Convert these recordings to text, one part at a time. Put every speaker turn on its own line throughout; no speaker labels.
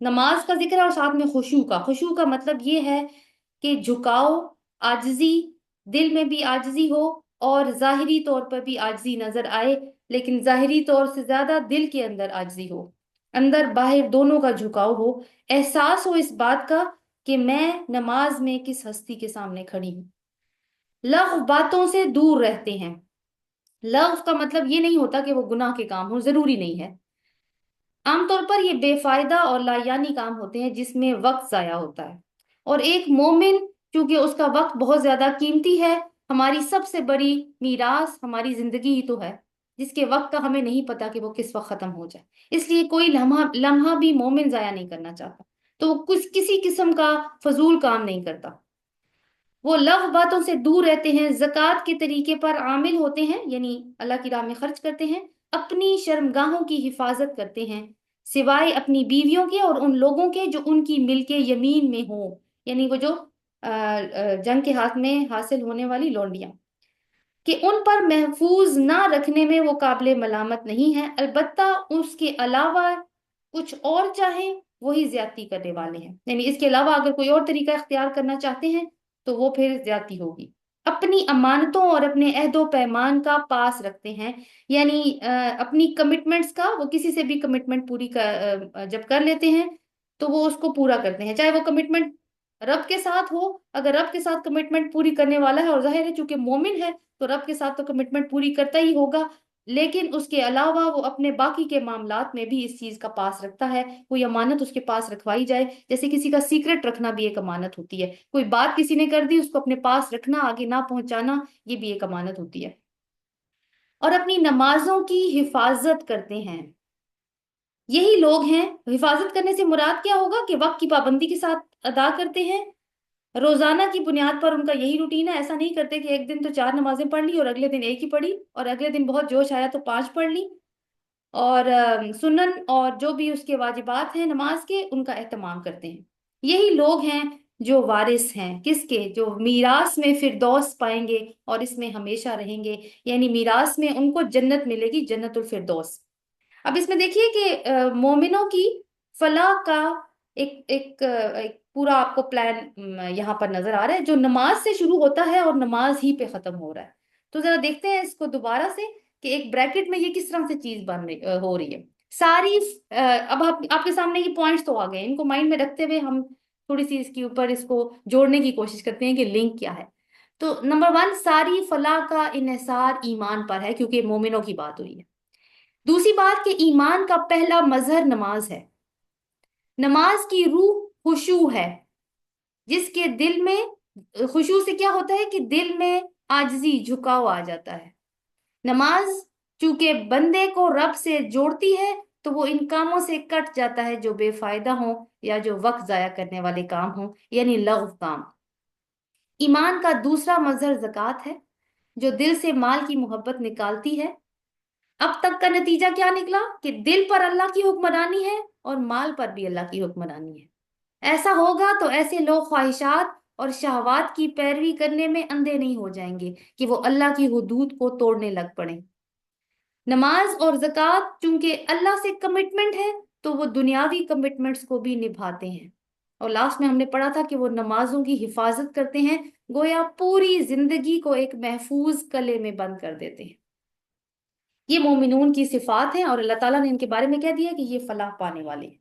نماز کا ذکر ہے اور ساتھ میں خشوع کا. خشوع کا مطلب یہ ہے کہ جھکاؤ، عاجزی، دل میں بھی عاجزی ہو اور ظاہری طور پر بھی عاجزی نظر آئے، لیکن ظاہری طور سے زیادہ دل کے اندر عاجزی ہو، اندر باہر دونوں کا جھکاؤ ہو، احساس ہو اس بات کا کہ میں نماز میں کس ہستی کے سامنے کھڑی ہوں. لغو باتوں سے دور رہتے ہیں. لغو کا مطلب یہ نہیں ہوتا کہ وہ گناہ کے کام ہوں، ضروری نہیں ہے. عام طور پر یہ بے فائدہ اور لا یعنی کام ہوتے ہیں جس میں وقت ضائع ہوتا ہے. اور ایک مومن، چونکہ اس کا وقت بہت زیادہ قیمتی ہے، ہماری سب سے بڑی میراث ہماری زندگی ہی تو ہے، جس کے وقت کا ہمیں نہیں پتا کہ وہ کس وقت ختم ہو جائے. اس لیے کوئی لمحہ لمحہ بھی مومن ضائع نہیں کرنا چاہتا، تو وہ کسی قسم کا فضول کام نہیں کرتا. وہ لغو باتوں سے دور رہتے ہیں، زکوٰۃ کے طریقے پر عامل ہوتے ہیں، یعنی اللہ کی راہ میں خرچ کرتے ہیں، اپنی شرمگاہوں کی حفاظت کرتے ہیں سوائے اپنی بیویوں کے اور ان لوگوں کے جو ان کی ملک یمین میں ہوں، یعنی وہ جو جنگ کے ہاتھ میں حاصل ہونے والی لونڈیاں، کہ ان پر محفوظ نہ رکھنے میں وہ قابل ملامت نہیں ہے. البتہ اس کے علاوہ کچھ اور چاہیں وہی زیادتی کرنے والے ہیں، یعنی اس کے علاوہ اگر کوئی اور طریقہ اختیار کرنا چاہتے ہیں تو وہ پھر زیادتی ہوگی. اپنی امانتوں اور اپنے عہد و پیمان کا پاس رکھتے ہیں، یعنی اپنی کمٹمنٹس کا، وہ کسی سے بھی کمٹمنٹ پوری جب کر لیتے ہیں تو وہ اس کو پورا کرتے ہیں، چاہے وہ کمٹمنٹ رب کے ساتھ ہو. اگر رب کے ساتھ کمٹمنٹ پوری کرنے والا ہے، اور ظاہر ہے چونکہ مومن ہے تو رب کے ساتھ تو کمٹمنٹ پوری کرتا ہی ہوگا، لیکن اس کے علاوہ وہ اپنے باقی کے معاملات میں بھی اس چیز کا پاس رکھتا ہے. کوئی امانت اس کے پاس رکھوائی جائے، جیسے کسی کا سیکرٹ رکھنا بھی ایک امانت ہوتی ہے، کوئی بات کسی نے کر دی اس کو اپنے پاس رکھنا، آگے نہ پہنچانا، یہ بھی ایک امانت ہوتی ہے. اور اپنی نمازوں کی حفاظت کرتے ہیں. یہی لوگ ہیں. حفاظت کرنے سے مراد کیا ہوگا کہ وقت کی پابندی کے ساتھ ادا کرتے ہیں، روزانہ کی بنیاد پر ان کا یہی روٹین ہے. ایسا نہیں کرتے کہ ایک دن تو 4 نمازیں پڑھ لی اور اگلے دن ایک ہی پڑھی، اور اگلے دن بہت جوش آیا تو 5 پڑھ لی. اور سنن اور جو بھی اس کے واجبات ہیں نماز کے، ان کا اہتمام کرتے ہیں. یہی لوگ ہیں جو وارث ہیں کس کے؟ جو میراث میں فردوس پائیں گے اور اس میں ہمیشہ رہیں گے، یعنی میراث میں ان کو جنت ملے گی، جنت الفردوس. اب اس میں دیکھیے کہ مومنوں کی فلاح کا ایک پورا آپ کو پلان یہاں پر نظر آ رہا ہے، جو نماز سے شروع ہوتا ہے اور نماز ہی پہ ختم ہو رہا ہے. تو ذرا دیکھتے ہیں اس کو دوبارہ سے کہ ایک بریکٹ میں یہ کس طرح سے چیز ہو رہی ہے. ساری اب آپ کے سامنے یہ پوائنٹس تو آ گئے، ان کو مائنڈ میں رکھتے ہوئے ہم تھوڑی سی اس کے اوپر اس کو جوڑنے کی کوشش کرتے ہیں کہ لنک کیا ہے. تو نمبر 1، ساری فلاح کا انحصار ایمان پر ہے، کیونکہ مومنوں کی بات ہوئی ہے. دوسری بات کہ ایمان کا پہلا مظہر نماز ہے. نماز کی روح خشوع ہے، جس کے دل میں خشوع سے کیا ہوتا ہے کہ دل میں عاجزی، جھکاؤ آ جاتا ہے. نماز چونکہ بندے کو رب سے جوڑتی ہے تو وہ ان کاموں سے کٹ جاتا ہے جو بے فائدہ ہوں یا جو وقت ضائع کرنے والے کام ہوں، یعنی لغو کام. ایمان کا دوسرا مظہر زکوٰۃ ہے، جو دل سے مال کی محبت نکالتی ہے. اب تک کا نتیجہ کیا نکلا کہ دل پر اللہ کی حکمرانی ہے اور مال پر بھی اللہ کی حکمرانی ہے. ایسا ہوگا تو ایسے لوگ خواہشات اور شہوات کی پیروی کرنے میں اندھے نہیں ہو جائیں گے کہ وہ اللہ کی حدود کو توڑنے لگ پڑیں. نماز اور زکوٰۃ چونکہ اللہ سے کمٹمنٹ ہے تو وہ دنیاوی کمٹمنٹس کو بھی نبھاتے ہیں. اور لاسٹ میں ہم نے پڑھا تھا کہ وہ نمازوں کی حفاظت کرتے ہیں، گویا پوری زندگی کو ایک محفوظ قلعے میں بند کر دیتے ہیں. یہ مومنون کی صفات ہیں اور اللہ تعالیٰ نے ان کے بارے میں کہہ دیا کہ یہ فلاح پانے والے ہیں.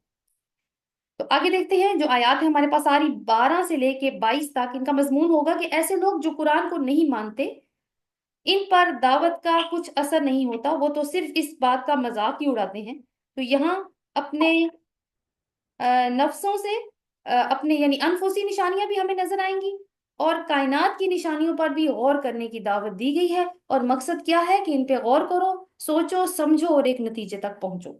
تو آگے دیکھتے ہیں جو آیات ہیں ہمارے پاس آ رہی 12 سے لے کے 22 تک. ان کا مضمون ہوگا کہ ایسے لوگ جو قرآن کو نہیں مانتے، ان پر دعوت کا کچھ اثر نہیں ہوتا، وہ تو صرف اس بات کا مذاق ہی اڑاتے ہیں. تو یہاں اپنے نفسوں سے اپنے یعنی انفسی نشانیاں بھی ہمیں نظر آئیں گی، اور کائنات کی نشانیوں پر بھی غور کرنے کی دعوت دی گئی ہے. اور مقصد کیا ہے کہ ان پہ غور کرو، سوچو، سمجھو اور ایک نتیجے تک پہنچو.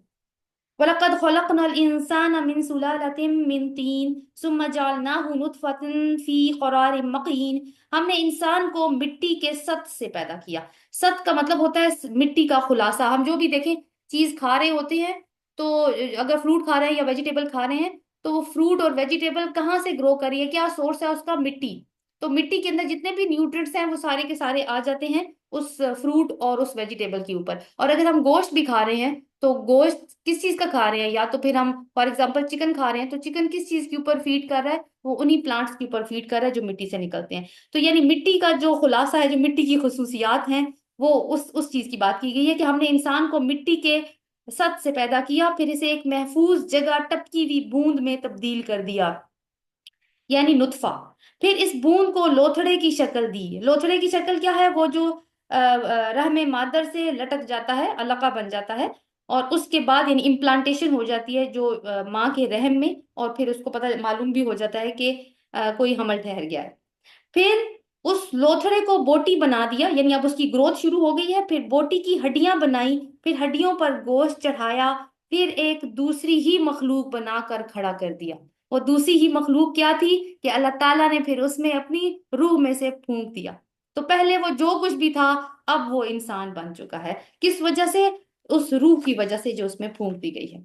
وَلَقَدْ خَلَقْنَا الْإِنسَانَ مِنْ سُلَالَةٍ مِّن طِينٍ ثُمَّ جَعَلْنَاهُ نُطْفَةً فِي قَرَارٍ مَّكِينٍ. ہم نے انسان کو مٹی کے سط سے پیدا کیا. سط کا مطلب ہوتا ہے مٹی کا خلاصہ. ہم جو بھی دیکھیں چیز کھا رہے ہوتے ہیں، تو اگر فروٹ کھا رہے ہیں یا ویجیٹیبل کھا رہے ہیں تو وہ فروٹ اور ویجیٹیبل کہاں سے گرو کری ہے، کیا سورس ہے اس کا؟ مٹی. تو مٹی کے اندر جتنے بھی نیوٹرینٹس ہیں وہ سارے کے سارے آ جاتے ہیں اس فروٹ اور اس ویجیٹیبل کے اوپر. اور اگر ہم گوشت بھی کھا رہے ہیں تو گوشت کس چیز کا کھا رہے ہیں؟ یا تو پھر ہم فار ایگزامپل چکن کھا رہے ہیں تو چکن کس چیز کے اوپر فیڈ کر رہا ہے؟ وہ انہی پلانٹس کے اوپر فیڈ کر رہا ہے جو مٹی سے نکلتے ہیں. تو یعنی مٹی کا جو خلاصہ ہے، جو مٹی کی خصوصیات ہیں، وہ اس چیز کی بات کی گئی ہے کہ ہم نے انسان کو مٹی کے سط سے پیدا کیا، پھر اسے ایک محفوظ جگہ ٹپکی ہوئی بوند میں تبدیل کر دیا، یعنی نطفہ. پھر اس بوند کو لوتھڑے کی شکل دی. لوتھڑے کی شکل کیا ہے؟ وہ جو رحم مادر سے لٹک جاتا ہے، علقہ بن جاتا ہے، اور اس کے بعد یعنی امپلانٹیشن ہو جاتی ہے جو ماں کے رحم میں، اور پھر اس کو پتہ معلوم بھی ہو جاتا ہے کہ کوئی حمل ٹھہر گیا ہے. پھر اس لوتھڑے کو بوٹی بنا دیا، یعنی اب اس کی گروتھ شروع ہو گئی ہے. پھر بوٹی کی ہڈیاں بنائی، پھر ہڈیوں پر گوشت چڑھایا، پھر ایک دوسری ہی مخلوق بنا کر کھڑا کر دیا. وہ دوسری ہی مخلوق کیا تھی کہ اللہ تعالیٰ نے پھر اس میں اپنی روح میں سے پھونک دیا. تو پہلے وہ جو کچھ بھی تھا اب وہ انسان بن چکا ہے. کس وجہ سے؟ اس روح کی وجہ سے جو اس میں پھونک دی گئی ہے.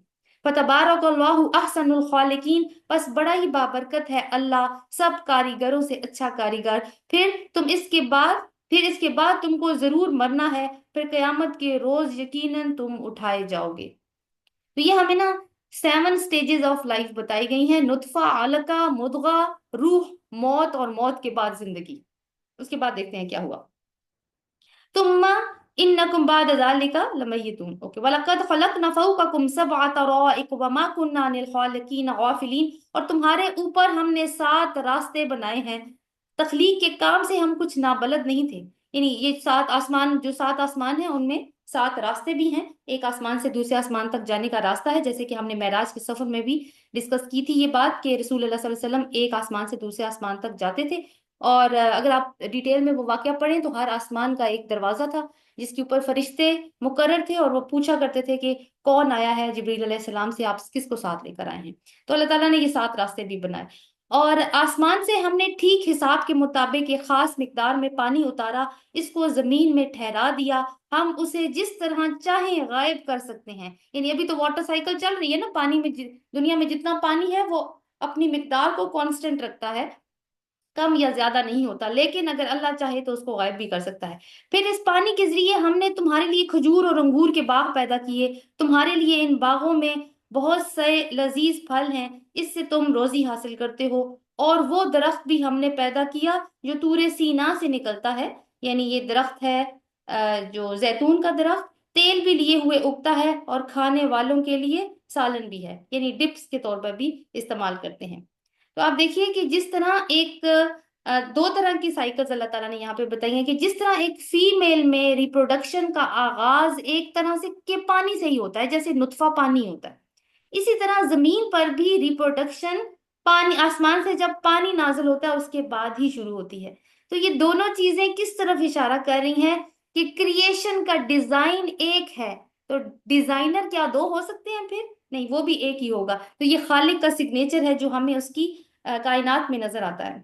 فتبارک اللہ احسن الخالقین، بس بڑا ہی بابرکت ہے اللہ سب کاریگروں سے اچھا کاریگر. پھر اس کے بعد تم کو ضرور مرنا ہے، پھر قیامت کے روز یقیناً تم اٹھائے جاؤ گے. تو یہ ہمیں نا 7 سٹیجز آف لائف بتائی گئی ہیں: نطفہ، علقہ، مضغہ، روح، موت، اور موت کے بعد زندگی. اس کے بعد دیکھتے ہیں کیا ہوا. ثم انکم بعد ذلک لمیتون. اوکے، وَلَقَدْ خَلَقْنَا فَوْقَكُمْ سَبْعَ طَرَائِقَ وَمَا كُنَّا عَنِ الْخَالِقِينَ غَافِلِينَ. اور تمہارے اوپر ہم نے 7 راستے بنائے ہیں، تخلیق کے کام سے ہم کچھ نابلد نہیں تھے. یعنی یہ 7 آسمان، جو 7 آسمان ہیں ان میں 7 راستے بھی ہیں. ایک آسمان سے دوسرے آسمان تک جانے کا راستہ ہے، جیسے کہ ہم نے معراج کے سفر میں بھی ڈسکس کی تھی یہ بات کہ رسول اللہ صلی اللہ علیہ وسلم ایک آسمان سے دوسرے آسمان تک جاتے تھے. اور اگر آپ ڈیٹیل میں وہ واقعہ پڑھیں تو ہر آسمان کا ایک دروازہ تھا جس کے اوپر فرشتے مقرر تھے، اور وہ پوچھا کرتے تھے کہ کون آیا ہے جبریل علیہ السلام سے، آپ کس کو ساتھ لے کر آئے ہیں. تو اللہ تعالیٰ نے یہ 7 راستے بھی بنائے. اور آسمان سے ہم نے ٹھیک حساب کے مطابق ایک خاص مقدار میں پانی اتارا، اس کو زمین میں ٹھہرا دیا. ہم اسے جس طرح چاہیں غائب کر سکتے ہیں. یعنی ابھی تو واٹر سائیکل چل رہی ہے نا، پانی میں دنیا میں جتنا پانی ہے وہ اپنی مقدار کو کانسٹنٹ رکھتا ہے، کم یا زیادہ نہیں ہوتا، لیکن اگر اللہ چاہے تو اس کو غائب بھی کر سکتا ہے. پھر اس پانی کے ذریعے ہم نے تمہارے لیے کھجور اور انگور کے باغ پیدا کیے. تمہارے لیے ان باغوں میں بہت سے لذیذ پھل ہیں، اس سے تم روزی حاصل کرتے ہو. اور وہ درخت بھی ہم نے پیدا کیا جو طور سینا سے نکلتا ہے، یعنی یہ درخت ہے جو زیتون کا درخت، تیل بھی لیے ہوئے اگتا ہے اور کھانے والوں کے لیے سالن بھی ہے، یعنی ڈپس کے طور پر بھی استعمال کرتے ہیں. تو آپ دیکھیے کہ جس طرح ایک 2 طرح کی سائیکلز اللہ تعالیٰ نے یہاں پہ بتائی ہیں کہ جس طرح ایک فیمیل میں ریپروڈکشن کا آغاز ایک طرح سے کہ پانی سے ہی ہوتا ہے، جیسے نطفہ پانی ہوتا ہے، اسی طرح زمین پر بھی ریپروڈکشن پانی، آسمان سے جب پانی نازل ہوتا ہے اس کے بعد ہی شروع ہوتی ہے. تو یہ دونوں چیزیں کس طرف اشارہ کر رہی ہیں کہ کریشن کا ڈیزائن ایک ہے. تو ڈیزائنر کیا 2 ہو سکتے ہیں؟ پھر نہیں، وہ بھی ایک ہی ہوگا. تو یہ خالق کا سگنیچر ہے جو ہمیں اس کی کائنات میں نظر آتا ہے.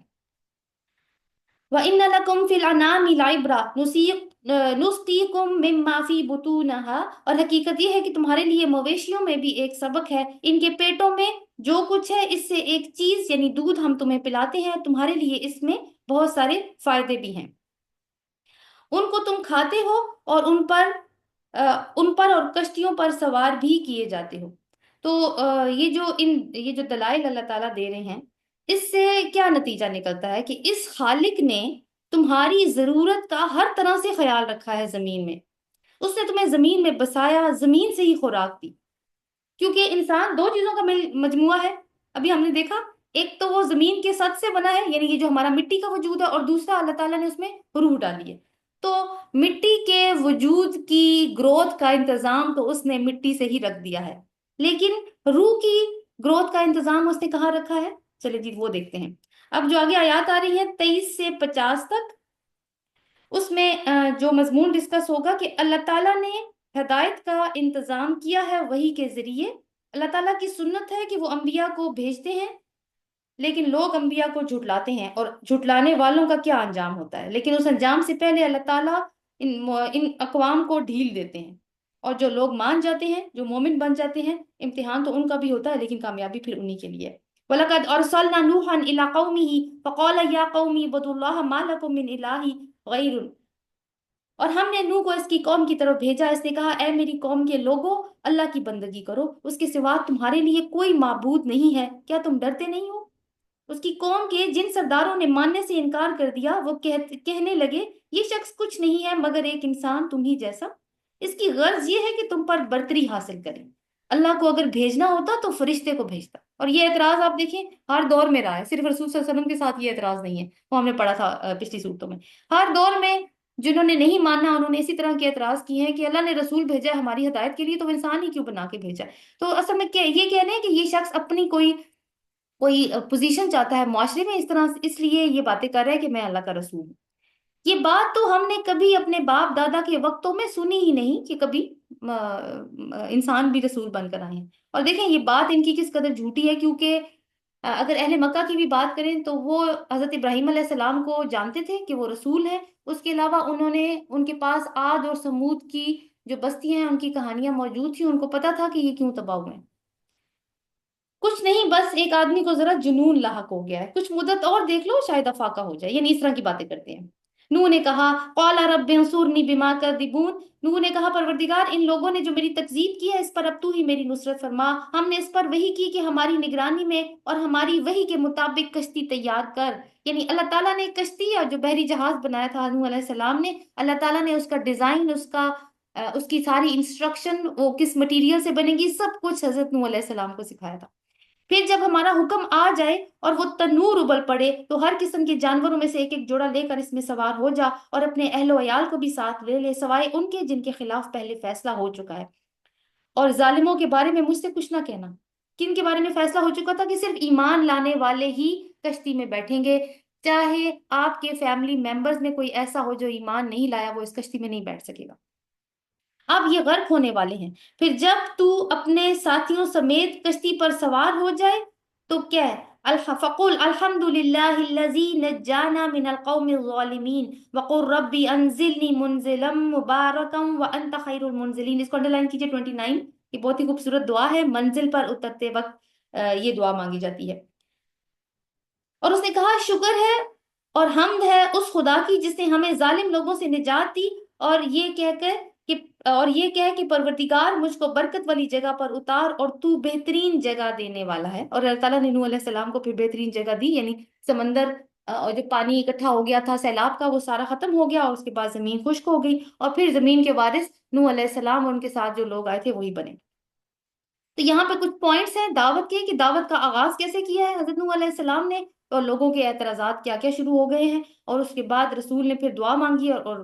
وَإِنَّ لَكُمْ فِي الْأَنْعَامِ لَعِبْرَةً نُسْقِيكُم مِّمَّا فِي بُطُونِهَا. اور حقیقت یہ ہے کہ تمہارے لیے مویشیوں میں بھی ایک سبق ہے، ان کے پیٹوں میں جو کچھ ہے اس سے ایک چیز یعنی دودھ ہم تمہیں پلاتے ہیں، تمہارے لیے اس میں بہت سارے فائدے بھی ہیں. ان کو تم کھاتے ہو اور ان پر اور کشتیوں پر سوار بھی کیے جاتے ہو. تو یہ جو دلائل اللہ تعالیٰ دے رہے ہیں، اس سے کیا نتیجہ نکلتا ہے کہ اس خالق نے تمہاری ضرورت کا ہر طرح سے خیال رکھا ہے. زمین میں اس نے تمہیں زمین میں بسایا، زمین سے ہی خوراک دی، کیونکہ انسان 2 چیزوں کا مجموعہ ہے. ابھی ہم نے دیکھا ایک تو وہ زمین کے سط سے بنا ہے، یعنی یہ جو ہمارا مٹی کا وجود ہے، اور دوسرا اللہ تعالیٰ نے اس میں روح ڈالی ہے. تو مٹی کے وجود کی گروتھ کا انتظام تو اس نے مٹی سے ہی رکھ دیا ہے، لیکن روح کی گروتھ کا انتظام اس نے کہاں رکھا ہے؟ چلے جی وہ دیکھتے ہیں. اب جو آگے آیات آ رہی ہیں 23 سے 50 تک، اس میں جو مضمون ڈسکس ہوگا کہ اللہ تعالیٰ نے ہدایت کا انتظام کیا ہے وحی کے ذریعے. اللہ تعالیٰ کی سنت ہے کہ وہ انبیاء کو بھیجتے ہیں، لیکن لوگ انبیاء کو جھٹلاتے ہیں، اور جھٹلانے والوں کا کیا انجام ہوتا ہے؟ لیکن اس انجام سے پہلے اللہ تعالیٰ ان اقوام کو ڈھیل دیتے ہیں، اور جو لوگ مان جاتے ہیں، جو مومن بن جاتے ہیں، امتحان تو ان کا بھی ہوتا ہے لیکن کامیابی پھر انہی کے لیے. وَلَقَدْ أَرْسَلْنَا نُوحًا إِلَىٰ قَوْمِهِ فَقَالَ يَا قَوْمِ اعْبُدُوا اللَّهَ مَا لَكُم مِّنْ إِلَٰهٍ غَيْرُهُ، اور ہم نے نوح کو اس کی قوم کی طرف بھیجا، اس نے کہا اے میری قوم کے لوگوں، اللہ کی بندگی کرو، اس کے سوا تمہارے لیے کوئی معبود نہیں ہے، کیا تم ڈرتے نہیں ہو؟ اس کی قوم کے جن سرداروں نے ماننے سے انکار کر دیا وہ کہنے لگے یہ شخص کچھ نہیں ہے مگر ایک انسان تم ہی جیسا، اس کی غرض یہ ہے کہ تم پر برتری حاصل کریں، اللہ کو اگر بھیجنا ہوتا تو فرشتے کو بھیجتا۔ اور یہ اعتراض آپ دیکھیں ہر دور میں رہا ہے، صرف رسول صلی اللہ علیہ وسلم کے ساتھ یہ اعتراض نہیں ہے، وہ ہم نے پڑھا تھا پچھلی صورتوں میں۔ ہر دور میں جنہوں نے نہیں ماننا انہوں نے اسی طرح کے اعتراض کیے ہیں کہ اللہ نے رسول بھیجا ہے ہماری ہدایت کے لیے تو وہ انسان ہی کیوں بنا کے بھیجا ہے۔ تو اصل میں یہ کہنے ہیں کہ یہ شخص اپنی کوئی پوزیشن چاہتا ہے معاشرے میں، اس طرح اس لیے یہ باتیں کر رہا ہے کہ میں اللہ کا رسول ہوں۔ یہ بات تو ہم نے کبھی اپنے باپ دادا کے وقتوں میں سنی ہی نہیں کہ کبھی انسان بھی رسول بن کر آئے ہیں۔ اور دیکھیں یہ بات ان کی کس قدر جھوٹی ہے، کیونکہ اگر اہل مکہ کی بھی بات کریں تو وہ حضرت ابراہیم علیہ السلام کو جانتے تھے کہ وہ رسول ہیں، اس کے علاوہ ان کے پاس عاد اور سمود کی جو بستیاں ہیں ان کی کہانیاں موجود تھیں، ان کو پتا تھا کہ یہ کیوں تباہ ہوئے ہیں۔ کچھ نہیں، بس ایک آدمی کو ذرا جنون لاحق ہو گیا ہے، کچھ مدت اور دیکھ لو شاید افاقہ ہو جائے، یعنی اس طرح کی باتیں کرتے ہیں۔ نوح نے کہا قال رب انصرنی بما کذبون، نوح نے کہا پروردگار ان لوگوں نے جو میری تکذیب کی ہے اس پر اب تو ہی میری نصرت فرما، ہم نے اس پر وحی کی کہ ہماری نگرانی میں اور ہماری وحی کے مطابق کشتی تیار کر، یعنی اللہ تعالیٰ نے کشتی یا جو بحری جہاز بنایا تھا نوح علیہ السلام نے، اللہ تعالیٰ نے اس کا ڈیزائن، اس کی ساری انسٹرکشن، وہ کس مٹیریل سے بنے گی، سب کچھ حضرت نوح علیہ السلام کو سکھایا تھا۔ پھر جب ہمارا حکم آ جائے اور وہ تنور ابل پڑے تو ہر قسم کے جانوروں میں سے ایک ایک جوڑا لے کر اس میں سوار ہو جا اور اپنے اہل و عیال کو بھی ساتھ لے لے، سوائے ان کے جن کے خلاف پہلے فیصلہ ہو چکا ہے، اور ظالموں کے بارے میں مجھ سے کچھ نہ کہنا۔ کن کے بارے میں فیصلہ ہو چکا تھا کہ صرف ایمان لانے والے ہی کشتی میں بیٹھیں گے، چاہے آپ کے فیملی ممبرز میں کوئی ایسا ہو جو ایمان نہیں لایا وہ اس کشتی میں نہیں بیٹھ سکے گا۔ اب یہ غرق ہونے والے ہیں، پھر جب تو اپنے ساتھیوں سمیت کشتی پر سوار ہو جائے تو کیا ہے فقول الحمد للہ الذی نجانا من القوم الظالمین وقل ربی انزلنی منزلا مبارکا وانت خیر المنزلین۔ اس کو انڈرلائن کیجئے 29، یہ بہت ہی خوبصورت دعا ہے، منزل پر اترتے وقت یہ دعا مانگی جاتی ہے۔ اور اس نے کہا شکر ہے اور حمد ہے اس خدا کی جس نے ہمیں ظالم لوگوں سے نجات دی، اور یہ کہہ کہ پروردگار مجھ کو برکت والی جگہ پر اتار اور تو بہترین جگہ دینے والا ہے۔ اور اللہ تعالیٰ نے نوح علیہ السلام کو پھر بہترین جگہ دی، یعنی سمندر اور جو پانی اکٹھا ہو گیا تھا سیلاب کا وہ سارا ختم ہو گیا، اور اس کے بعد زمین خشک ہو گئی، اور پھر زمین کے وارث نوح علیہ السلام اور ان کے ساتھ جو لوگ آئے تھے وہی بنے۔ تو یہاں پہ کچھ پوائنٹس ہیں دعوت کے کہ دعوت کا آغاز کیسے کیا ہے حضرت نوح علیہ السلام نے، اور لوگوں کے اعتراضات کیا کیا شروع ہو گئے ہیں، اور اس کے بعد رسول نے پھر دعا مانگی اور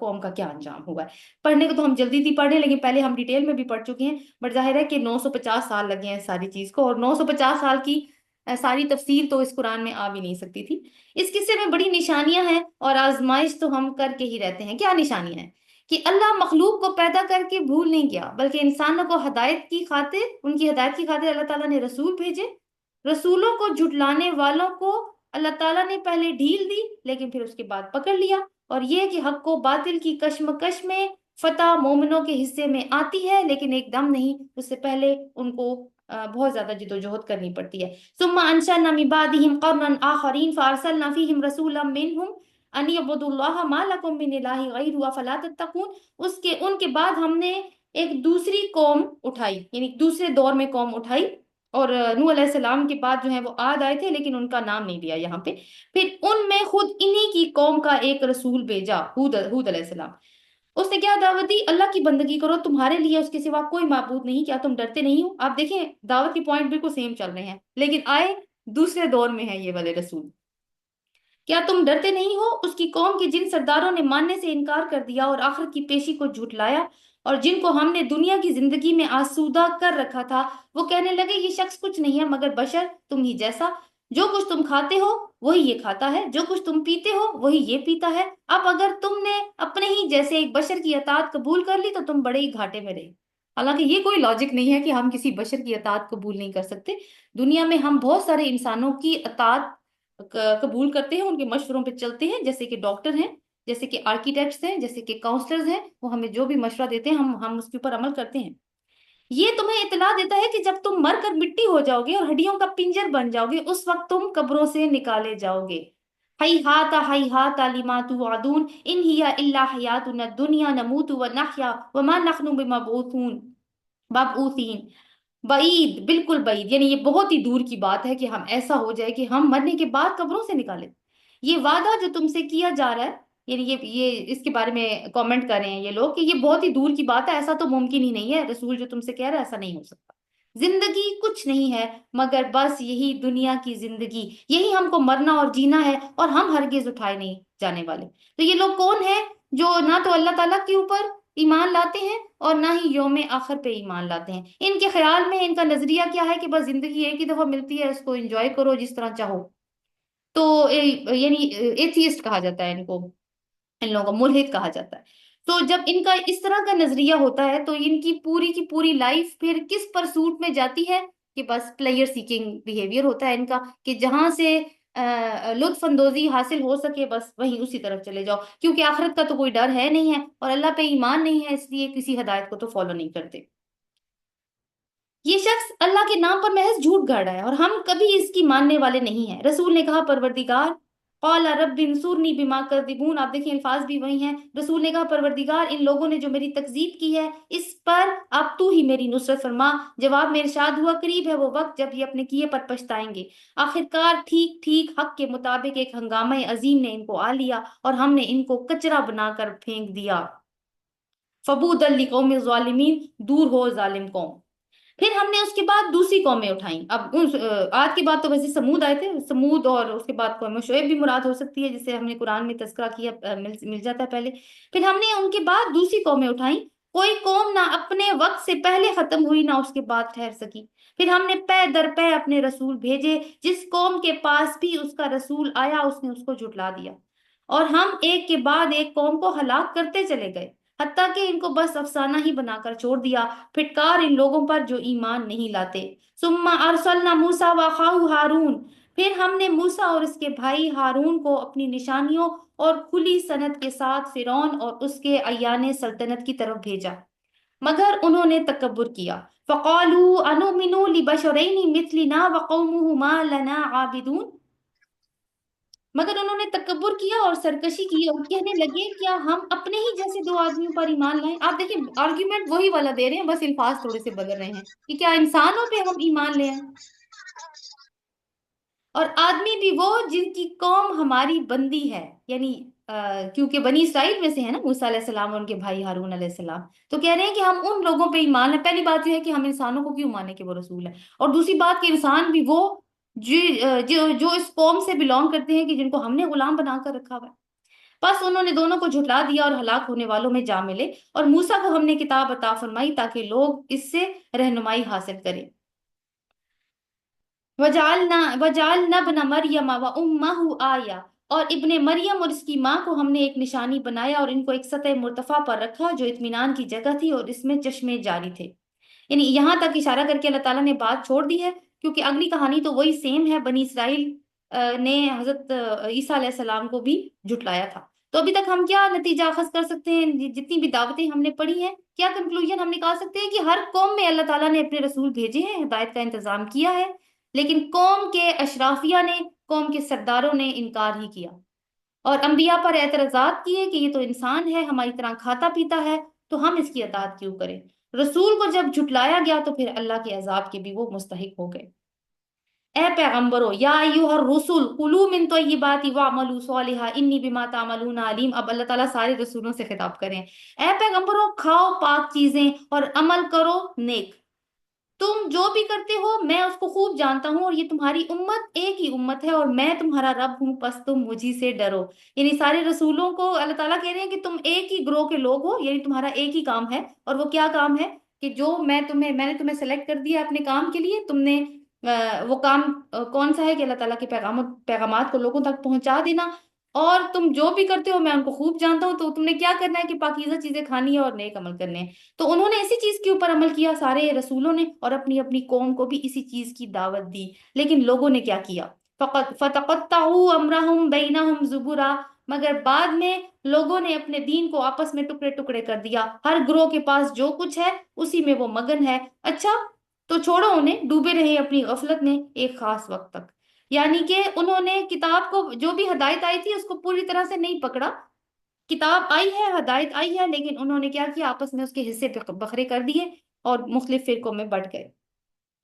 قوم کا کیا انجام ہوا ہے۔ پڑھنے کو تو ہم جلدی تھی پڑھنے، لیکن پہلے ہم ڈیٹیل میں بھی پڑھ چکے ہیں، بٹ ظاہر ہے کہ 950 سال لگے ہیں ساری چیز کو، اور 950 سال کی ساری تفسیر تو اس قرآن میں آ بھی نہیں سکتی تھی۔ اس قصے میں بڑی نشانیاں ہیں اور آزمائش تو ہم کر کے ہی رہتے ہیں۔ کیا نشانیاں ہیں؟ کہ اللہ مخلوق کو پیدا کر کے بھول نہیں گیا، بلکہ انسانوں کو ہدایت کی خاطر، ان کی ہدایت کی خاطر اللہ تعالیٰ نے رسول بھیجے۔ رسولوں کو جھٹلانے والوں کو اللہ تعالیٰ نے پہلے ڈھیل دی لیکن پھر اس کے بعد پکڑ لیا، اور یہ کہ حق و باطل کی کشمکش میں فتح مومنوں کے حصے میں آتی ہے لیکن ایک دم نہیں، اس سے پہلے ان کو بہت زیادہ جدوجہد کرنی پڑتی ہے۔ ثم انشأنا من بعدهم قرنا آخرین فارسلنا فیہم رسولا منہم ان اعبدوا اللہ ما لکم من الہ غیرہ افلا تتقون۔ ان کے بعد ہم نے ایک دوسری قوم اٹھائی، یعنی دوسرے دور میں قوم اٹھائی، اور نوح علیہ السلام کے بعد جو ہیں وہ عاد آئے تھے لیکن ان کا نام نہیں دیا یہاں پہ۔ پھر ان میں خود انہی کی قوم کا ایک رسول بھیجا، ہود علیہ السلام۔ اس نے کیا دعوت دی؟ اللہ کی بندگی کرو، تمہارے لیے اس کے سوا کوئی معبود نہیں، کیا تم ڈرتے نہیں ہو؟ آپ دیکھیں دعوت کے پوائنٹ بالکل سیم چل رہے ہیں، لیکن آئے دوسرے دور میں ہیں یہ والے رسول۔ کیا تم ڈرتے نہیں ہو اس کی قوم کے جن سرداروں نے ماننے سے انکار کر دیا اور آخرت کی پیشی کو جھٹلایا، اور جن کو ہم نے دنیا کی زندگی میں آسودہ کر رکھا تھا، وہ کہنے لگے یہ شخص کچھ نہیں ہے مگر بشر تم ہی جیسا، جو کچھ تم کھاتے ہو وہی یہ کھاتا ہے، جو کچھ تم پیتے ہو وہی یہ پیتا ہے، اب اگر تم نے اپنے ہی جیسے ایک بشر کی اطاعت قبول کر لی تو تم بڑے ہی گھاٹے میں رہے۔ حالانکہ یہ کوئی لاجک نہیں ہے کہ ہم کسی بشر کی اطاعت قبول نہیں کر سکتے، دنیا میں ہم بہت سارے انسانوں کی اطاعت قبول کرتے ہیں، ان کے مشوروں پہ چلتے ہیں، جیسے کہ ڈاکٹر ہیں، جیسے کہ آرکیٹیکٹس ہیں، جیسے کہ کاؤنسلرز ہیں، وہ ہمیں جو بھی مشورہ دیتے ہیں ہم اس کے اوپر عمل کرتے ہیں۔ یہ تمہیں اطلاع دیتا ہے کہ جب تم مر کر مٹی ہو جاؤ گے اور ہڈیوں کا پنجر بن جاؤ گے، اس وقت تم قبروں سے نکالے جاؤ گے۔ ہی ہاتھ لما توعدون ان ہی الا حیاتنا الدنیا نموت ونحیا وما نحن مبعوثین۔ بعید، بالکل بعید، یعنی یہ بہت ہی دور کی بات ہے کہ ہم ایسا ہو جائے کہ ہم مرنے کے بعد قبروں سے نکالے۔ یہ وعدہ جو تم سے کیا جا رہا ہے، یعنی یہ اس کے بارے میں کامنٹ کر رہے ہیں یہ لوگ کہ یہ بہت ہی دور کی بات ہے، ایسا تو ممکن ہی نہیں ہے، رسول جو تم سے کہہ رہا ہے ایسا نہیں ہو سکتا۔ زندگی کچھ نہیں ہے مگر بس یہی دنیا کی زندگی، یہی ہم کو مرنا اور جینا ہے، اور ہم ہرگز اٹھائے نہیں جانے والے۔ تو یہ لوگ کون ہیں جو نہ تو اللہ تعالیٰ کے اوپر ایمان لاتے ہیں اور نہ ہی یوم آخر پہ ایمان لاتے ہیں؟ ان کے خیال میں ان کا نظریہ کیا ہے کہ بس زندگی ایک ہی دفعہ ملتی ہے، اس کو انجوائے کرو جس طرح چاہو۔ تو یعنی ایتھیسٹ کہا جاتا ہے ان کو، ان لوگوں کو ملحد کہا جاتا ہے۔ تو جب ان کا اس طرح کا نظریہ ہوتا ہے تو ان کی پوری لائف پھر کس پرسوٹ میں جاتی ہے کہ بس پلیئر سیکنگ بیہیویئر ہوتا ہے ان کا، کہ جہاں سے لطف اندوزی حاصل ہو سکے بس وہیں اسی طرف چلے جاؤ، کیونکہ آخرت کا تو کوئی ڈر ہے نہیں ہے اور اللہ پہ ایمان نہیں ہے، اس لیے کسی ہدایت کو تو فالو نہیں کرتے۔ یہ شخص اللہ کے نام پر محض جھوٹ گاڑ رہا ہے اور ہم کبھی اس کی ماننے والے نہیں ہیں۔ رسول نے کہا پروردگار، قال رب انصرنی بما کذبون، آپ دیکھیں الفاظ بھی وہی ہیں۔ رسول نے کہا پروردگار، ان لوگوں نے جو میری تکذیب کی ہے اس پر اب تو ہی میری نصرت فرما۔ جواب میں ارشاد ہوا، قریب ہے وہ وقت جب یہ اپنے کیے پر پچھتائیں گے۔ آخرکار ٹھیک ٹھیک حق کے مطابق ایک ہنگامہ عظیم نے ان کو آ لیا اور ہم نے ان کو کچرا بنا کر پھینک دیا۔ فبودا لقوم ظالمین، دور ہو ظالم قوم۔ پھر ہم نے اس کے بعد دوسری قومیں اٹھائیں۔ اب آج کے بعد تو ویسے سمود آئے تھے، سمود، اور اس کے بعد قوم شعیب بھی مراد ہو سکتی ہے جسے ہم نے قرآن میں تذکرہ کیا، مل جاتا ہے پہلے۔ پھر ہم نے ان کے بعد دوسری قومیں اٹھائیں، کوئی قوم نہ اپنے وقت سے پہلے ختم ہوئی نہ اس کے بعد ٹھہر سکی۔ پھر ہم نے پے در پے اپنے رسول بھیجے، جس قوم کے پاس بھی اس کا رسول آیا اس نے اس کو جھٹلا دیا، اور ہم ایک کے بعد ایک قوم کو ہلاک کرتے چلے گئے، حتیٰ کہ ان کو بس افسانہ ہی بنا کر چھوڑ دیا۔ پھٹکار ان لوگوں پر جو ایمان نہیں لاتے۔ ثم ارسلنا موسیٰ واخاہ ہارون، پھر ہم نے موسیٰ اور اس کے بھائی ہارون کو اپنی نشانیوں اور کھلی سند کے ساتھ فرعون اور اس کے ایان سلطنت کی طرف بھیجا، مگر انہوں نے تکبر کیا۔ فقالوا انؤمن لبشرین مثلنا وقومهما لنا عابدون، مگر انہوں نے تکبر کیا اور سرکشی کی اور کہنے لگے کیا ہم اپنے ہی جیسے دو آدمیوں پر ایمان لائیں؟ آپ دیکھیں آرگیومنٹ وہی والا دے رہے ہیں، بس الفاظ تھوڑے سے بدل رہے ہیں کہ کیا انسانوں پہ ہم ایمان لے آئیں، اور آدمی بھی وہ جن کی قوم ہماری بندی ہے، یعنی کیونکہ بنی اسرائیل میں سے ہے نا موسیٰ علیہ السلام اور ان کے بھائی ہارون علیہ السلام، تو کہہ رہے ہیں کہ ہم ان لوگوں پہ ایمان لیں۔ پہلی بات یہ ہے کہ ہم انسانوں کو کیوں مانے کہ وہ رسول ہے، اور دوسری بات کہ انسان بھی وہ جو اس قوم سے بلونگ کرتے ہیں کہ جن کو ہم نے غلام بنا کر رکھا ہوا ہے۔ بس انہوں نے دونوں کو جھٹلا دیا اور ہلاک ہونے والوں میں جا ملے، اور موسیٰ کو ہم نے کتاب عطا فرمائی تاکہ لوگ اس سے رہنمائی حاصل کریں۔ وجعلنا ابن مریم وامہ آیہ، اور ابن مریم اور اس کی ماں کو ہم نے ایک نشانی بنایا اور ان کو ایک سطح مرتفع پر رکھا جو اطمینان کی جگہ تھی اور اس میں چشمے جاری تھے۔ یعنی یہاں تک اشارہ کر کے اللہ تعالیٰ نے بات چھوڑ دی ہے، کیونکہ اگلی کہانی تو وہی سیم ہے، بنی اسرائیل نے حضرت عیسیٰ علیہ السلام کو بھی جھٹلایا تھا۔ تو ابھی تک ہم کیا نتیجہ اخذ کر سکتے ہیں؟ جتنی بھی دعوتیں ہم نے پڑھی ہیں، کیا کنکلوژن ہم نکال سکتے ہیں کہ ہر قوم میں اللہ تعالیٰ نے اپنے رسول بھیجے ہیں، ہدایت کا انتظام کیا ہے، لیکن قوم کے اشرافیہ نے، قوم کے سرداروں نے انکار ہی کیا اور انبیاء پر اعتراضات کیے کہ یہ تو انسان ہے، ہماری طرح کھاتا پیتا ہے، تو ہم اس کی اطاعت کیوں کریں؟ رسول کو جب جھٹلایا گیا تو پھر اللہ کے عذاب کے بھی وہ مستحق ہو گئے۔ اے پیغمبرو، یا ایھا الرسل کلوا من طیبات واعملوا صالحا انی بما تعملون علیم۔ اب اللہ تعالیٰ سارے رسولوں سے خطاب کریں، اے پیغمبرو کھاؤ پاک چیزیں اور عمل کرو نیک، تم جو بھی کرتے ہو میں اس کو خوب جانتا ہوں، اور یہ تمہاری امت ایک ہی امت ہے اور میں تمہارا رب ہوں، پس تم مجھی سے ڈرو۔ یعنی سارے رسولوں کو اللہ تعالیٰ کہہ رہے ہیں کہ تم ایک ہی گروہ کے لوگ ہو، یعنی تمہارا ایک ہی کام ہے، اور وہ کیا کام ہے کہ جو میں نے تمہیں سلیکٹ کر دیا اپنے کام کے لیے، تم نے وہ کام کون سا ہے کہ اللہ تعالیٰ کے پیغامات کو لوگوں تک پہنچا دینا، اور تم جو بھی کرتے ہو میں ان کو خوب جانتا ہوں، تو تم نے کیا کرنا ہے کہ پاکیزہ چیزیں کھانی ہے اور نیک عمل کرنے ہیں۔ تو انہوں نے اسی چیز کے اوپر عمل کیا سارے رسولوں نے، اور اپنی اپنی قوم کو بھی اسی چیز کی دعوت دی، لیکن لوگوں نے کیا کیا؟ فقط فتقطعوا امرهم بینہم زبرا، مگر بعد میں لوگوں نے اپنے دین کو آپس میں ٹکڑے ٹکڑے کر دیا، ہر گروہ کے پاس جو کچھ ہے اسی میں وہ مگن ہے۔ اچھا، تو چھوڑو انہیں، ڈوبے رہے اپنی غفلت میں ایک خاص وقت تک۔ یعنی کہ انہوں نے کتاب کو، جو بھی ہدایت آئی تھی اس کو پوری طرح سے نہیں پکڑا۔ کتاب آئی ہے، ہدایت آئی ہے، لیکن انہوں نے کیا کیا، آپس میں اس کے حصے بکھرے کر دیے اور مختلف فرقوں میں بٹ گئے۔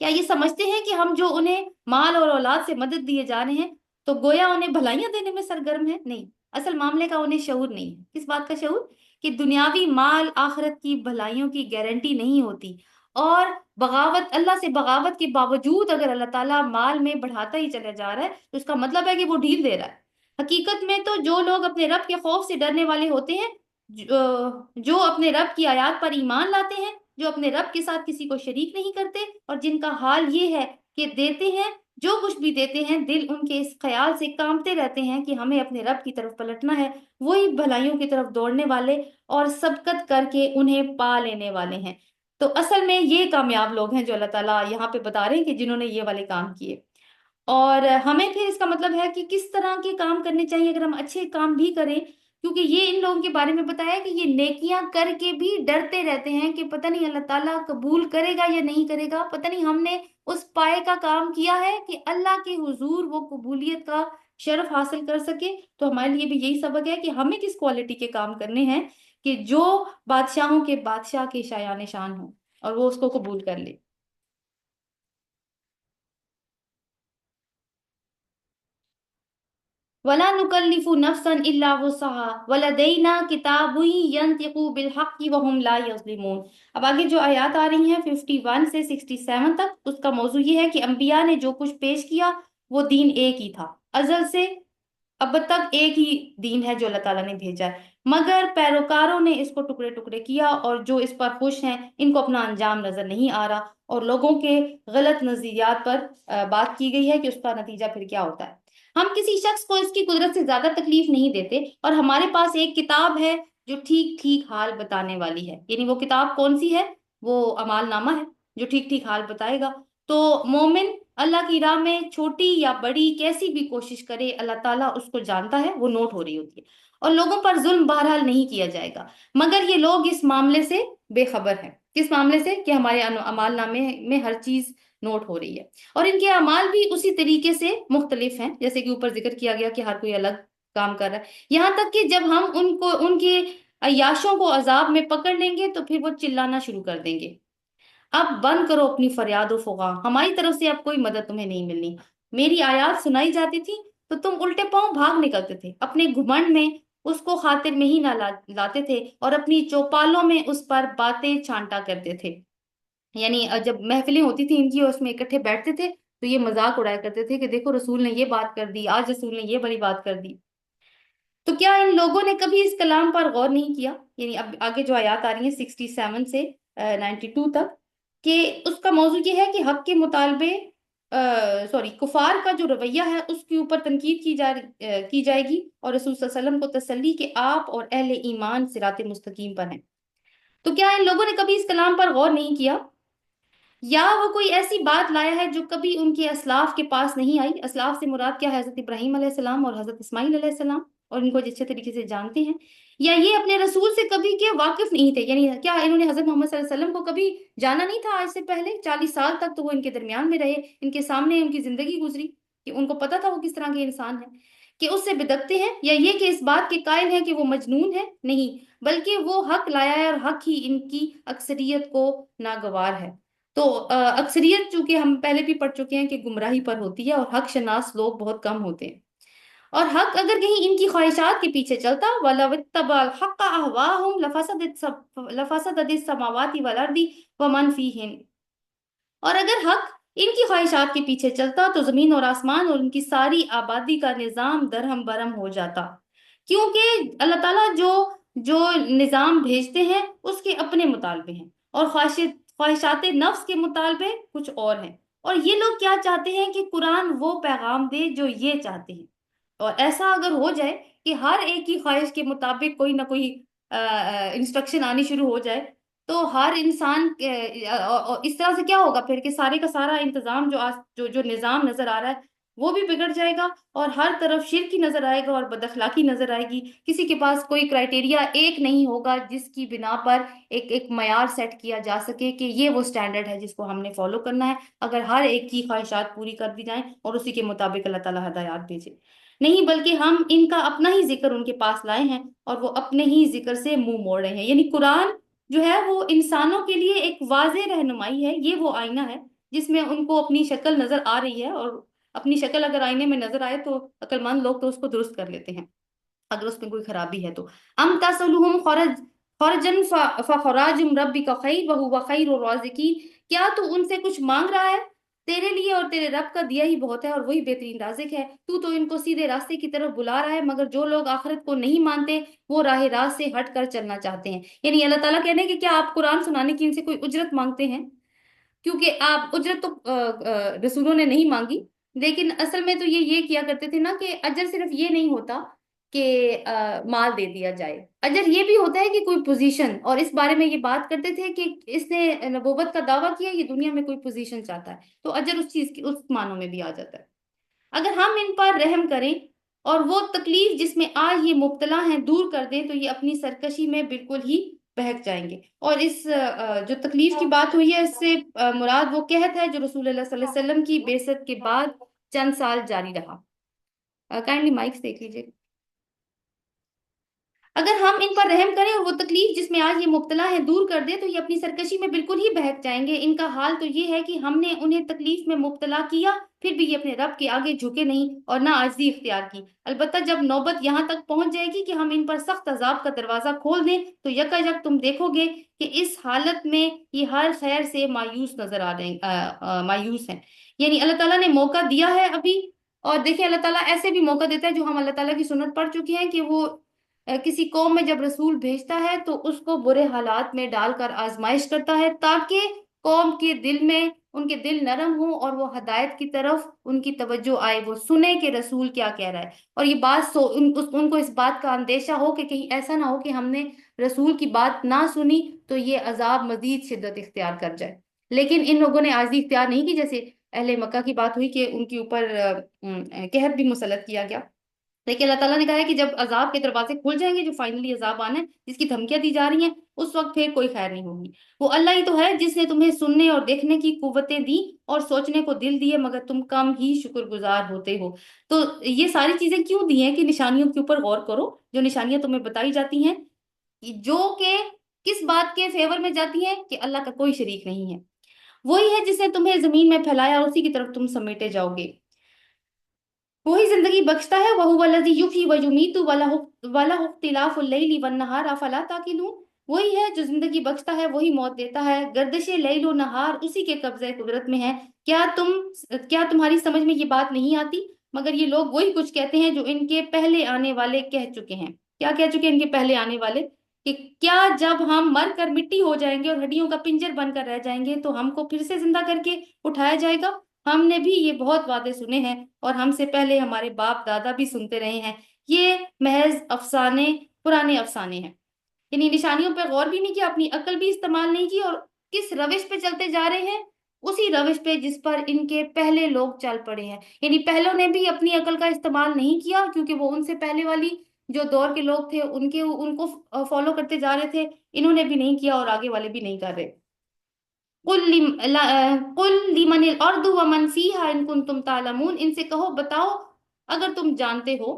کیا یہ سمجھتے ہیں کہ ہم جو انہیں مال اور اولاد سے مدد دیے جا رہے ہیں تو گویا انہیں بھلائیاں دینے میں سرگرم ہے؟ نہیں، اصل معاملے کا انہیں شعور نہیں ہے۔ کس بات کا شعور؟ کہ دنیاوی مال آخرت کی بھلائیوں کی گارنٹی نہیں ہوتی، اور بغاوت، اللہ سے بغاوت کے باوجود اگر اللہ تعالیٰ مال میں بڑھاتا ہی چلا جا رہا ہے تو اس کا مطلب ہے کہ وہ ڈھیل دے رہا ہے۔ حقیقت میں تو جو لوگ اپنے رب کے خوف سے ڈرنے والے ہوتے ہیں، جو اپنے رب کی آیات پر ایمان لاتے ہیں، جو اپنے رب کے ساتھ کسی کو شریک نہیں کرتے، اور جن کا حال یہ ہے کہ دیتے ہیں، جو کچھ بھی دیتے ہیں دل ان کے اس خیال سے کامتے رہتے ہیں کہ ہمیں اپنے رب کی طرف پلٹنا ہے، وہی بھلائیوں کی طرف دوڑنے والے اور سبقت کر کے انہیں پا لینے والے ہیں۔ تو اصل میں یہ کامیاب لوگ ہیں جو اللہ تعالیٰ یہاں پہ بتا رہے ہیں کہ جنہوں نے یہ والے کام کیے۔ اور ہمیں پھر اس کا مطلب ہے کہ کس طرح کے کام کرنے چاہیے اگر ہم اچھے کام بھی کریں، کیونکہ یہ ان لوگوں کے بارے میں بتایا کہ یہ نیکیاں کر کے بھی ڈرتے رہتے ہیں کہ پتہ نہیں اللہ تعالیٰ قبول کرے گا یا نہیں کرے گا، پتہ نہیں ہم نے اس پائے کا کام کیا ہے کہ اللہ کے حضور وہ قبولیت کا شرف حاصل کر سکے۔ تو ہمارے لیے بھی یہی سبق ہے کہ ہمیں کس کوالٹی کے کام کرنے ہیں کہ جو بادشاہوں کے بادشاہ کے شایان شان ہوں اور وہ اس کو قبول کر لے۔ وَلَا نُكَلِّفُ نَفْسًا إِلَّا وُسْعَهَا وَلَدَيْنَا كِتَابٌ يَنطِقُ بِالْحَقِّ وَهُمْ لَا يَظْلِمُونَ۔ اب آگے جو آیات آ رہی ہیں 51 سے 67 تک، اس کا موضوع یہ ہے کہ انبیاء نے جو کچھ پیش کیا وہ دین ایک ہی تھا، ازل سے اب تک ایک ہی دین ہے جو اللہ تعالیٰ نے بھیجا ہے، مگر پیروکاروں نے اس کو ٹکڑے ٹکڑے کیا، اور جو اس پر خوش ہیں ان کو اپنا انجام نظر نہیں آ رہا، اور لوگوں کے غلط نظریات پر بات کی گئی ہے کہ اس کا نتیجہ پھر کیا ہوتا ہے۔ ہم کسی شخص کو اس کی قدرت سے زیادہ تکلیف نہیں دیتے، اور ہمارے پاس ایک کتاب ہے جو ٹھیک ٹھیک حال بتانے والی ہے۔ یعنی وہ کتاب کون سی ہے؟ وہ اعمال نامہ ہے جو ٹھیک ٹھیک حال بتائے گا۔ تو مومن اللہ کی راہ میں چھوٹی یا بڑی کیسی بھی کوشش کرے، اللہ تعالیٰ اس کو جانتا ہے، وہ نوٹ ہو رہی ہوتی ہے، اور لوگوں پر ظلم بہرحال نہیں کیا جائے گا، مگر یہ لوگ اس معاملے سے بے خبر ہیں۔ کس معاملے سے؟ کہ ہمارے اعمال نامے میں ہر چیز نوٹ ہو رہی ہے، اور ان کے اعمال بھی اسی طریقے سے مختلف ہیں جیسے کہ اوپر ذکر کیا گیا کہ ہر کوئی الگ کام کر رہا ہے، یہاں تک کہ جب ہم ان کے عیاشوں کو عذاب میں پکڑ لیں گے تو پھر وہ چلانا شروع کر دیں گے، اب بند کرو اپنی فریاد و فغاں، ہماری طرف سے اب کوئی مدد تمہیں نہیں ملنی۔ میری آیات سنائی جاتی تھی تو تم الٹے پاؤں بھاگ نکلتے تھے، اپنے گھمنڈ میں اس کو خاطر میں ہی نہ لاتے تھے، اور اپنی چوپالوں میں اس پر باتیں چھانٹا کرتے تھے۔ یعنی جب محفلیں ہوتی تھی ان کی اور اس میں اکٹھے بیٹھتے تھے تو یہ مذاق اڑایا کرتے تھے کہ دیکھو رسول نے یہ بات کر دی، آج رسول نے یہ بڑی بات کر دی۔ تو کیا ان لوگوں نے کبھی اس کلام پر غور نہیں کیا؟ یعنی اب آگے جو آیات آ رہی ہیں 67 سے 92 تک، کہ اس کا موضوع یہ ہے کہ حق کے مطالبے، کفار کا جو رویہ ہے اس کے اوپر تنقید کی جائے گی، اور رسول صلی اللہ علیہ وسلم کو تسلی کہ آپ اور اہل ایمان صراط مستقیم پر ہیں۔ تو کیا ان لوگوں نے کبھی اس کلام پر غور نہیں کیا؟ یا وہ کوئی ایسی بات لایا ہے جو کبھی ان کے اسلاف کے پاس نہیں آئی؟ اسلاف سے مراد کیا ہے؟ حضرت ابراہیم علیہ السلام اور حضرت اسماعیل علیہ السلام، اور ان کو اچھے طریقے سے جانتے ہیں۔ یا یہ اپنے رسول سے کبھی کے واقف نہیں تھے؟ یعنی کیا انہوں نے حضرت محمد صلی اللہ علیہ وسلم کو کبھی جانا نہیں تھا؟ آج سے پہلے 40 سال تک تو وہ ان کے درمیان میں رہے، ان کے سامنے ان کی زندگی گزری، کہ ان کو پتا تھا وہ کس طرح کے انسان ہیں کہ اس سے بدکتے ہیں؟ یا یہ کہ اس بات کے قائل ہیں کہ وہ مجنون ہے؟ نہیں، بلکہ وہ حق لایا ہے اور حق ہی ان کی اکثریت کو ناگوار ہے۔ تو اکثریت چونکہ ہم پہلے بھی پڑھ چکے ہیں کہ گمراہی پر ہوتی ہے، اور حق شناس لوگ بہت کم ہوتے ہیں، اور حق اگر کہیں ان کی خواہشات کے پیچھے چلتا، وَلَوِ اتَّبَعَ الْحَقَّ أَهْوَاءَهُمْ لَفَسَدَتِ السَّمَاوَاتِ وَالْأَرْضِ وَمَنْ فِيهِنَّ، اور اگر حق ان کی خواہشات کے پیچھے چلتا تو زمین اور آسمان اور ان کی ساری آبادی کا نظام درہم برہم ہو جاتا، کیونکہ اللہ تعالیٰ جو نظام بھیجتے ہیں اس کے اپنے مطالبے ہیں، اور خواہشات نفس کے مطالبے کچھ اور ہیں، اور یہ لوگ کیا چاہتے ہیں کہ قرآن وہ پیغام دے جو یہ چاہتے ہیں، اور ایسا اگر ہو جائے کہ ہر ایک کی خواہش کے مطابق کوئی نہ کوئی انسٹرکشن آنی شروع ہو جائے، تو ہر انسان اس طرح سے کیا ہوگا پھر کہ سارے کا سارا انتظام جو نظام نظر آ رہا ہے وہ بھی بگڑ جائے گا، اور ہر طرف شرک ہی نظر آئے گا اور بد اخلاقی نظر آئے گی۔ کسی کے پاس کوئی کرائٹیریا ایک نہیں ہوگا جس کی بنا پر ایک معیار سیٹ کیا جا سکے کہ یہ وہ سٹینڈرڈ ہے جس کو ہم نے فالو کرنا ہے، اگر ہر ایک کی خواہشات پوری کر دی جائیں اور اسی کے مطابق اللہ تعالیٰ ہدایات بھیجے۔ نہیں، بلکہ ہم ان کا اپنا ہی ذکر ان کے پاس لائے ہیں اور وہ اپنے ہی ذکر سے منہ موڑ رہے ہیں۔ یعنی قرآن جو ہے وہ انسانوں کے لیے ایک واضح رہنمائی ہے، یہ وہ آئینہ ہے جس میں ان کو اپنی شکل نظر آ رہی ہے، اور اپنی شکل اگر آئینے میں نظر آئے تو عقل مند لوگ تو اس کو درست کر لیتے ہیں اگر اس میں کوئی خرابی ہے تو۔ ام تسلهم خرجن فخراج ربک خیر وهو خیر الرازقین، کیا تو ان سے کچھ مانگ رہا ہے؟ تیرے لیے اور تیرے رب کا دیا ہی بہت ہے اور وہی بہترین رازق ہے۔ تو ان کو سیدھے راستے کی طرف بلا رہا ہے، مگر جو لوگ آخرت کو نہیں مانتے وہ راہ راست سے ہٹ کر چلنا چاہتے ہیں۔ یعنی اللہ تعالیٰ کہنے کہ کیا آپ قرآن سنانے کی ان سے کوئی اجرت مانگتے ہیں؟ کیونکہ آپ اجرت تو رسولوں نے نہیں مانگی، لیکن اصل میں تو یہ کیا کرتے تھے نا کہ اجر صرف یہ نہیں ہوتا کہ مال دے دیا جائے، اجر یہ بھی ہوتا ہے کہ کوئی پوزیشن، اور اس بارے میں یہ بات کرتے تھے کہ اس نے نبوت کا دعویٰ کیا، یہ دنیا میں کوئی پوزیشن چاہتا ہے تو اجر اس چیز کی اس معنوں میں بھی آ جاتا ہے۔ اگر ہم ان پر رحم کریں اور وہ تکلیف جس میں آج یہ مبتلا ہیں دور کر دیں تو یہ اپنی سرکشی میں بالکل ہی بہک جائیں گے۔ اور اس جو تکلیف کی بات ہوئی ہے اس سے مراد وہ قحط ہے جو رسول اللہ صلی اللہ علیہ وسلم کی بعثت کے بعد چند سال جاری رہا۔ کائنڈلی مائکس دیکھ لیجیے۔ اگر ہم ان پر رحم کریں اور وہ تکلیف جس میں آج یہ مبتلا ہے دور کر دیں تو یہ اپنی سرکشی میں بالکل ہی بہک جائیں گے۔ ان کا حال تو یہ ہے کہ ہم نے انہیں تکلیف میں مبتلا کیا پھر بھی یہ اپنے رب کے آگے جھکے نہیں اور نہ عاجزی اختیار کی۔ البتہ جب نوبت یہاں تک پہنچ جائے گی کہ ہم ان پر سخت عذاب کا دروازہ کھول دیں تو یک تم دیکھو گے کہ اس حالت میں یہ ہر خیر سے مایوس نظر آ رہے مایوس ہیں۔ یعنی اللہ تعالیٰ نے موقع دیا ہے ابھی، اور دیکھیں اللہ تعالیٰ ایسے بھی موقع دیتا ہے جو ہم اللہ تعالیٰ کی سنت پڑھ چکے ہیں کہ وہ کسی قوم میں جب رسول بھیجتا ہے تو اس کو برے حالات میں ڈال کر آزمائش کرتا ہے تاکہ قوم کے دل میں ان کے دل نرم ہوں اور وہ ہدایت کی طرف ان کی توجہ آئے، وہ سنے کہ رسول کیا کہہ رہا ہے۔ اور یہ بات ان کو اس بات کا اندیشہ ہو کہ کہیں ایسا نہ ہو کہ ہم نے رسول کی بات نہ سنی تو یہ عذاب مزید شدت اختیار کر جائے۔ لیکن ان لوگوں نے عاجزی اختیار نہیں کی، جیسے اہل مکہ کی بات ہوئی کہ ان کے اوپر قحط بھی مسلط کیا گیا۔ لیکن اللہ تعالیٰ نے کہا ہے کہ جب عذاب کے دروازے کھل جائیں گے، جو فائنلی عذاب آنا ہے جس کی دھمکیاں دی جا رہی ہیں، اس وقت پھر کوئی خیر نہیں ہوگی۔ وہ اللہ ہی تو ہے جس نے تمہیں سننے اور دیکھنے کی قوتیں دی اور سوچنے کو دل دیے، مگر تم کم ہی شکر گزار ہوتے ہو۔ تو یہ ساری چیزیں کیوں دی ہیں کہ نشانیوں کے اوپر غور کرو، جو نشانیاں تمہیں بتائی جاتی ہیں جو کہ کس بات کے فیور میں جاتی ہیں کہ اللہ کا کوئی شریک نہیں ہے، وہی ہے جس نے تمہیں زمین میں پھیلایا اور اسی کی طرف تم سمیٹے جاؤ گے۔ وہی زندگی بخشتا ہے، وَهُوَ الَّذِي يُحْيِي وَيُمِيتُ وَلَهُ اخْتِلَافُ اللَّيْلِ وَالنَّهَارِ أَفَلَا تَعْقِلُونَ، وہی ہے جو زندگی بخشتا ہے، وہی موت دیتا ہے، گردش لیل و نہار اسی کے قبضہ قدرت میں ہے۔ کیا تمہاری سمجھ میں یہ بات نہیں آتی؟ مگر یہ لوگ وہی کچھ کہتے ہیں جو ان کے پہلے آنے والے کہہ چکے ہیں۔ کیا کہہ چکے ہیں ان کے پہلے آنے والے؟ کہ کیا جب ہم مر کر مٹی ہو جائیں گے اور ہڈیوں کا پنجر بن کر رہ جائیں گے تو ہم کو پھر سے زندہ کر کے اٹھایا جائے گا؟ ہم نے بھی یہ بہت وعدے سنے ہیں اور ہم سے پہلے ہمارے باپ دادا بھی سنتے رہے ہیں، یہ محض افسانے، پرانے افسانے ہیں۔ یعنی نشانیوں پہ غور بھی نہیں کیا، اپنی عقل بھی استعمال نہیں کی، اور کس روش پہ چلتے جا رہے ہیں؟ اسی روش پہ جس پر ان کے پہلے لوگ چل پڑے ہیں۔ یعنی پہلوں نے بھی اپنی عقل کا استعمال نہیں کیا کیونکہ وہ ان سے پہلے والی جو دور کے لوگ تھے ان کو فالو کرتے جا رہے تھے، انہوں نے بھی نہیں کیا اور آگے والے بھی نہیں کر رہے۔ قل لمن الارض ومن فیہا ان کنتم تعلمون، ان سے کہو بتاؤ اگر تم جانتے ہو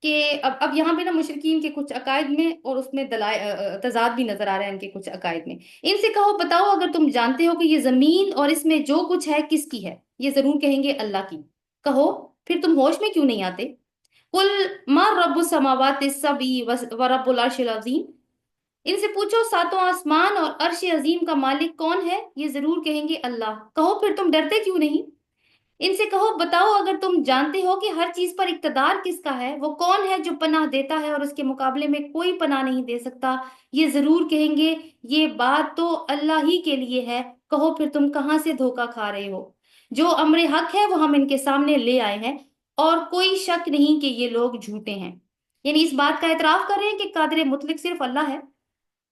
کہ اب یہاں پہ نا مشرکین کے کچھ عقائد میں اور اس میں تضاد بھی نظر آ رہا ہے ان کے کچھ عقائد میں۔ ان سے کہو بتاؤ اگر تم جانتے ہو کہ یہ زمین اور اس میں جو کچھ ہے کس کی ہے؟ یہ ضرور کہیں گے اللہ کی۔ کہو پھر تم ہوش میں کیوں نہیں آتے؟ قل ما رب السماوات السبع ورب العرش العظیم، ان سے پوچھو ساتوں آسمان اور عرش عظیم کا مالک کون ہے؟ یہ ضرور کہیں گے اللہ۔ کہو پھر تم ڈرتے کیوں نہیں؟ ان سے کہو بتاؤ اگر تم جانتے ہو کہ ہر چیز پر اقتدار کس کا ہے، وہ کون ہے جو پناہ دیتا ہے اور اس کے مقابلے میں کوئی پناہ نہیں دے سکتا؟ یہ ضرور کہیں گے یہ بات تو اللہ ہی کے لیے ہے۔ کہو پھر تم کہاں سے دھوکہ کھا رہے ہو؟ جو امر حق ہے وہ ہم ان کے سامنے لے آئے ہیں اور کوئی شک نہیں کہ یہ لوگ جھوٹے ہیں۔ یعنی اس بات کا اعتراف کر رہے ہیں کہ قادر مطلق صرف اللہ ہے،